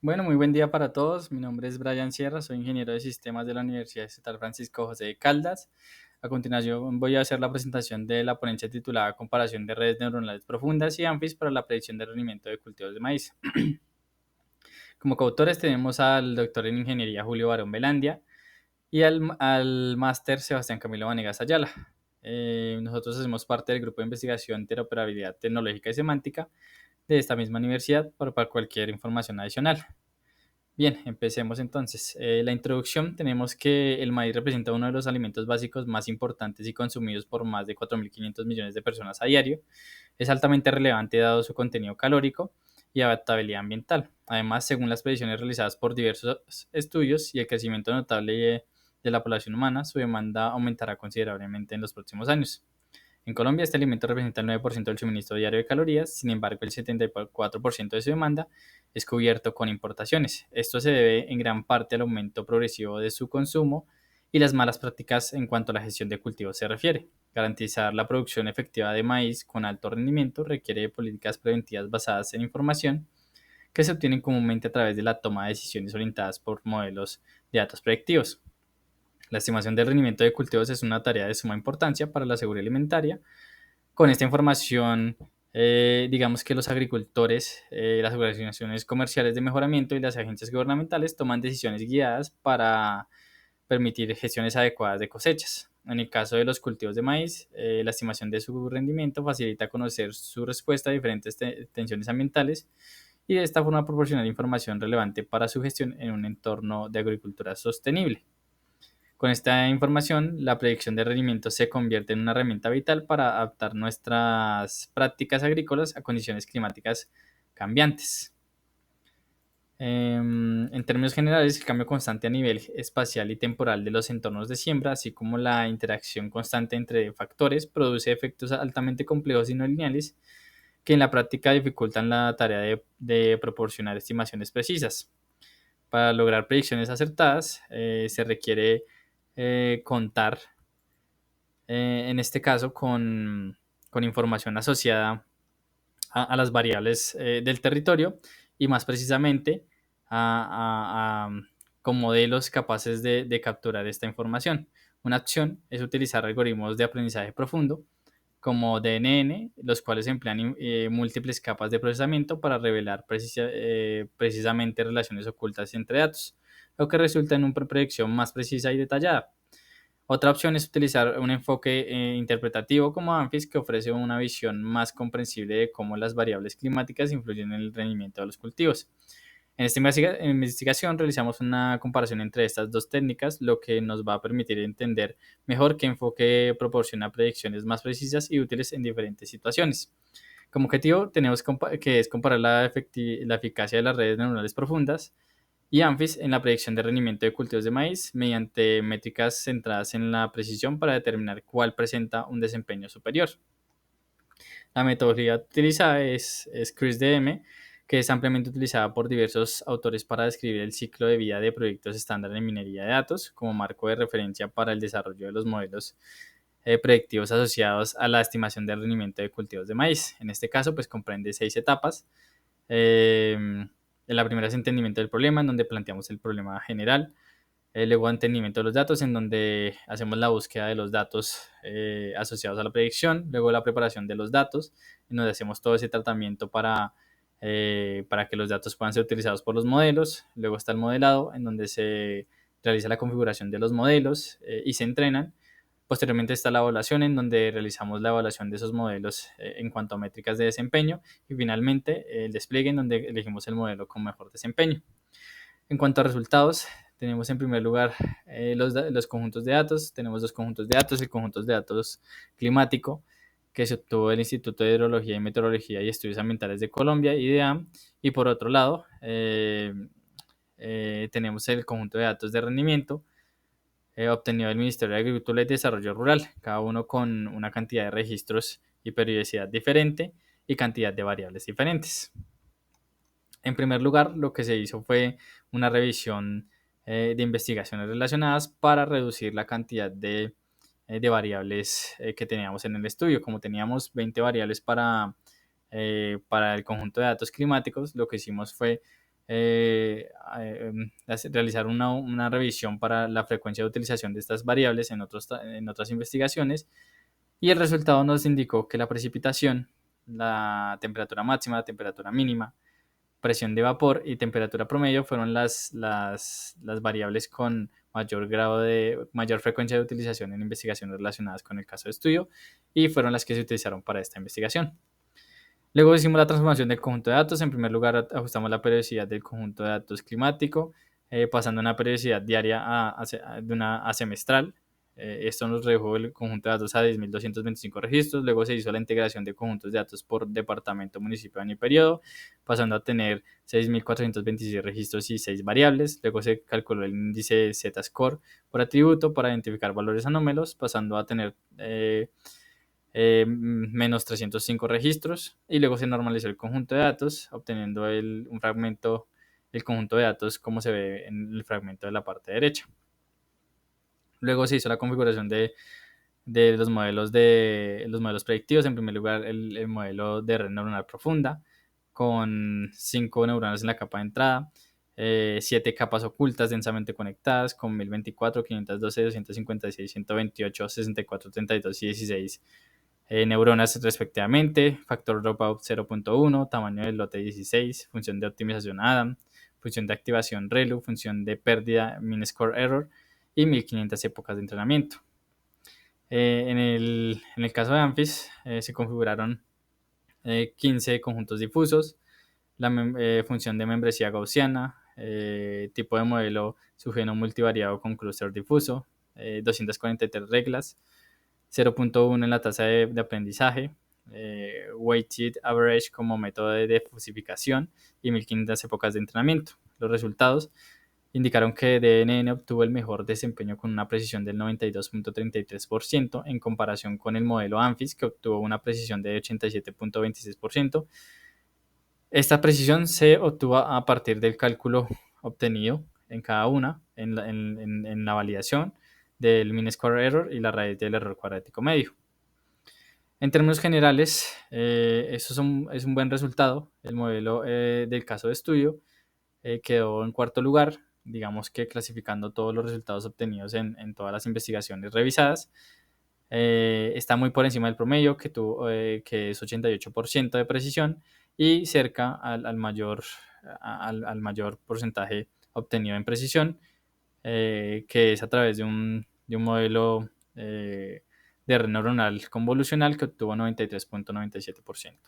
Bueno, muy buen día para todos. Mi nombre es Brian Sierra, soy ingeniero de sistemas de la Universidad Estatal Francisco José de Caldas. A continuación voy a hacer la presentación de la ponencia titulada Comparación de redes neuronales profundas y ANFIS para la predicción de rendimiento de cultivos de maíz. Como coautores tenemos al doctor en ingeniería Julio Barón Velandia y al máster Sebastián Camilo Vanegas Ayala. Nosotros hacemos parte del grupo de investigación Interoperabilidad Tecnológica y Semántica de esta misma universidad para cualquier información adicional. Bien, empecemos entonces. La introducción, tenemos que el maíz representa uno de los alimentos básicos más importantes y consumidos por más de 4.500 millones de personas a diario. Es altamente relevante dado su contenido calórico y adaptabilidad ambiental. Además, según las predicciones realizadas por diversos estudios y el crecimiento notable de la población humana, su demanda aumentará considerablemente en los próximos años. En Colombia, este alimento representa el 9% del suministro diario de calorías, sin embargo, el 74% de su demanda es cubierto con importaciones. Esto se debe en gran parte al aumento progresivo de su consumo y las malas prácticas en cuanto a la gestión de cultivos se refiere. Garantizar la producción efectiva de maíz con alto rendimiento requiere de políticas preventivas basadas en información que se obtienen comúnmente a través de la toma de decisiones orientadas por modelos de datos predictivos. La estimación del rendimiento de cultivos es una tarea de suma importancia para la seguridad alimentaria. Con esta información, digamos que los agricultores, las organizaciones comerciales de mejoramiento y las agencias gubernamentales toman decisiones guiadas para permitir gestiones adecuadas de cosechas. En el caso de los cultivos de maíz, la estimación de su rendimiento facilita conocer su respuesta a diferentes tensiones ambientales y de esta forma proporcionar información relevante para su gestión en un entorno de agricultura sostenible. Con esta información, la predicción de rendimiento se convierte en una herramienta vital para adaptar nuestras prácticas agrícolas a condiciones climáticas cambiantes. En términos generales, el cambio constante a nivel espacial y temporal de los entornos de siembra, así como la interacción constante entre factores, produce efectos altamente complejos y no lineales que en la práctica dificultan la tarea de proporcionar estimaciones precisas. Para lograr predicciones acertadas, se requiere contar, en este caso, con información asociada a las variables del territorio y más precisamente con modelos capaces de capturar esta información. Una acción es utilizar algoritmos de aprendizaje profundo como DNN, los cuales emplean múltiples capas de procesamiento para revelar precisamente relaciones ocultas entre datos, lo que resulta en una predicción más precisa y detallada. Otra opción es utilizar un enfoque interpretativo como ANFIS, que ofrece una visión más comprensible de cómo las variables climáticas influyen en el rendimiento de los cultivos. En esta investigación realizamos una comparación entre estas dos técnicas, lo que nos va a permitir entender mejor qué enfoque proporciona predicciones más precisas y útiles en diferentes situaciones. Como objetivo tenemos que es comparar la eficacia de las redes neuronales profundas y ANFIS en la predicción de rendimiento de cultivos de maíz mediante métricas centradas en la precisión para determinar cuál presenta un desempeño superior. La metodología utilizada es CRISDM, que es ampliamente utilizada por diversos autores para describir el ciclo de vida de proyectos estándar en minería de datos como marco de referencia para el desarrollo de los modelos predictivos asociados a la estimación del rendimiento de cultivos de maíz. En este caso, pues comprende 6 etapas. En la primera es entendimiento del problema, en donde planteamos el problema general. Luego entendimiento de los datos, en donde hacemos la búsqueda de los datos asociados a la predicción. Luego la preparación de los datos, en donde hacemos todo ese tratamiento para que los datos puedan ser utilizados por los modelos. Luego está el modelado, en donde se realiza la configuración de los modelos y se entrenan. Posteriormente está la evaluación, en donde realizamos la evaluación de esos modelos en cuanto a métricas de desempeño. Y finalmente el despliegue, en donde elegimos el modelo con mejor desempeño. En cuanto a resultados, tenemos en primer lugar los conjuntos de datos. Tenemos dos conjuntos de datos: el conjunto de datos climático, que se obtuvo del Instituto de Hidrología y Meteorología y Estudios Ambientales de Colombia, IDEAM. Y por otro lado, tenemos el conjunto de datos de rendimiento obtenido del Ministerio de Agricultura y Desarrollo Rural, cada uno con una cantidad de registros y periodicidad diferente y cantidad de variables diferentes. En primer lugar, lo que se hizo fue una revisión de investigaciones relacionadas para reducir la cantidad de variables que teníamos en el estudio. Como teníamos 20 variables para el conjunto de datos climáticos, lo que hicimos fue realizar una revisión para la frecuencia de utilización de estas variables en otras investigaciones, y el resultado nos indicó que la precipitación, la temperatura máxima, la temperatura mínima, presión de vapor y temperatura promedio fueron las variables con mayor frecuencia de utilización en investigaciones relacionadas con el caso de estudio, y fueron las que se utilizaron para esta investigación. Luego hicimos la transformación del conjunto de datos. En primer lugar, ajustamos la periodicidad del conjunto de datos climático, pasando una periodicidad diaria de una a semestral. Esto nos redujo el conjunto de datos a 10.225 registros. Luego se hizo la integración de conjuntos de datos por departamento, municipio, año y periodo, pasando a tener 6.426 registros y 6 variables. Luego se calculó el índice Z-score por atributo para identificar valores anómalos, pasando a tener menos 305 registros, y luego se normalizó el conjunto de datos, obteniendo un fragmento, el conjunto de datos como se ve en el fragmento de la parte derecha. Luego se hizo la configuración de los modelos predictivos. En primer lugar, el modelo de red neuronal profunda, con 5 neuronas en la capa de entrada, 7 capas ocultas densamente conectadas con 1024, 512, 256, 128, 64, 32 y 16 neuronas respectivamente, factor dropout 0.1, tamaño del lote 16, función de optimización Adam, función de activación ReLU, función de pérdida mean score error y 1500 épocas de entrenamiento. En el caso de AMFIS se configuraron 15 conjuntos difusos, la función de membresía gaussiana, tipo de modelo subgeno multivariado con clúster difuso, 243 reglas, 0.1 en la tasa de aprendizaje, weighted average como método de difusificación y 1500 épocas de entrenamiento. Los resultados indicaron que DNN obtuvo el mejor desempeño con una precisión del 92.33% en comparación con el modelo ANFIS, que obtuvo una precisión de 87.26%. Esta precisión se obtuvo a partir del cálculo obtenido en cada una en la validación del mean square error y la raíz del error cuadrático medio. En términos generales, eso es un buen resultado. El modelo del caso de estudio quedó en cuarto lugar, digamos que clasificando todos los resultados obtenidos en todas las investigaciones revisadas. Está muy por encima del promedio, que es 88% de precisión, y cerca al mayor porcentaje obtenido en precisión, que es a través de un modelo de red neuronal convolucional que obtuvo 93.97%.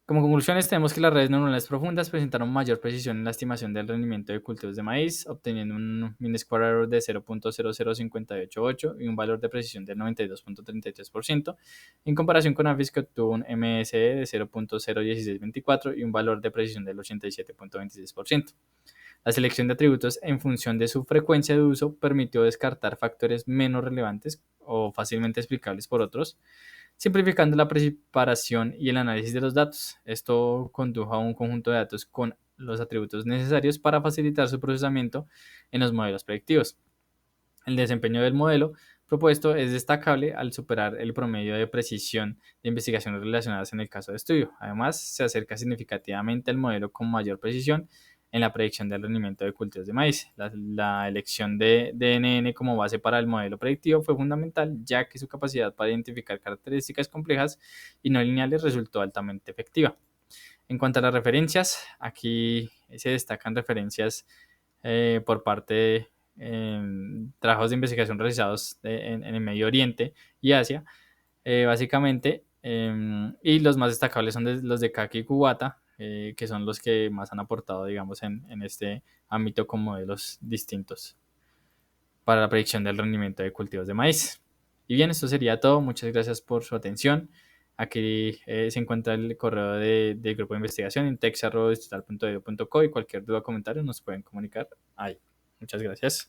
Como conclusiones, tenemos que las redes neuronales profundas presentaron mayor precisión en la estimación del rendimiento de cultivos de maíz, obteniendo un mean square error de 0.00588 y un valor de precisión del 92.33%, en comparación con ANFIS, que obtuvo un MSE de 0.01624 y un valor de precisión del 87.26%. La selección de atributos en función de su frecuencia de uso permitió descartar factores menos relevantes o fácilmente explicables por otros, simplificando la preparación y el análisis de los datos. Esto condujo a un conjunto de datos con los atributos necesarios para facilitar su procesamiento en los modelos predictivos. El desempeño del modelo propuesto es destacable al superar el promedio de precisión de investigaciones relacionadas en el caso de estudio. Además, se acerca significativamente al modelo con mayor precisión en la predicción del rendimiento de cultivos de maíz. La elección de DNN como base para el modelo predictivo fue fundamental, ya que su capacidad para identificar características complejas y no lineales resultó altamente efectiva. En cuanto a las referencias, aquí se destacan referencias por parte de trabajos de investigación realizados en el Medio Oriente y Asia, básicamente, y los más destacables son los de Kaki y Kubata, que son los que más han aportado, digamos, en este ámbito con modelos distintos para la predicción del rendimiento de cultivos de maíz. Y bien, esto sería todo. Muchas gracias por su atención. Aquí se encuentra el correo del grupo de investigación en tex@digital.edu.co, y cualquier duda o comentario nos pueden comunicar ahí. Muchas gracias.